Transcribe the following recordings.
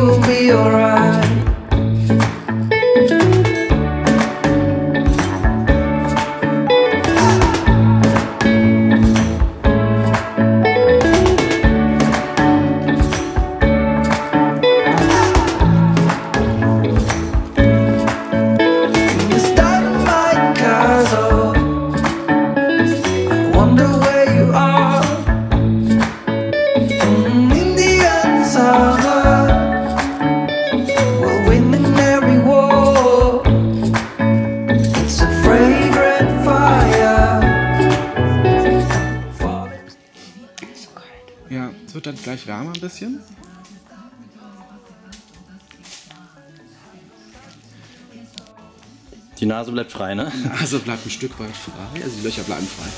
you'll be alright. Ja, es wird dann gleich wärmer ein bisschen. Die Nase bleibt frei, ne? Die Nase bleibt ein Stück weit frei, also die Löcher bleiben frei.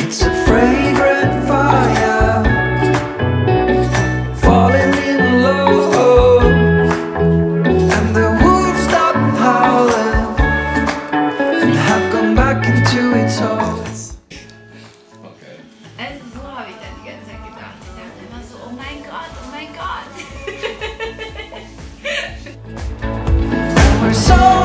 It's a fragrant fire, falling in love, and the wolves stop howling and have gone back into its holes. Okay. Also so habe ich dann die ganze Zeit gedacht. Ich dachte immer so, oh mein Gott, oh mein Gott. And we're so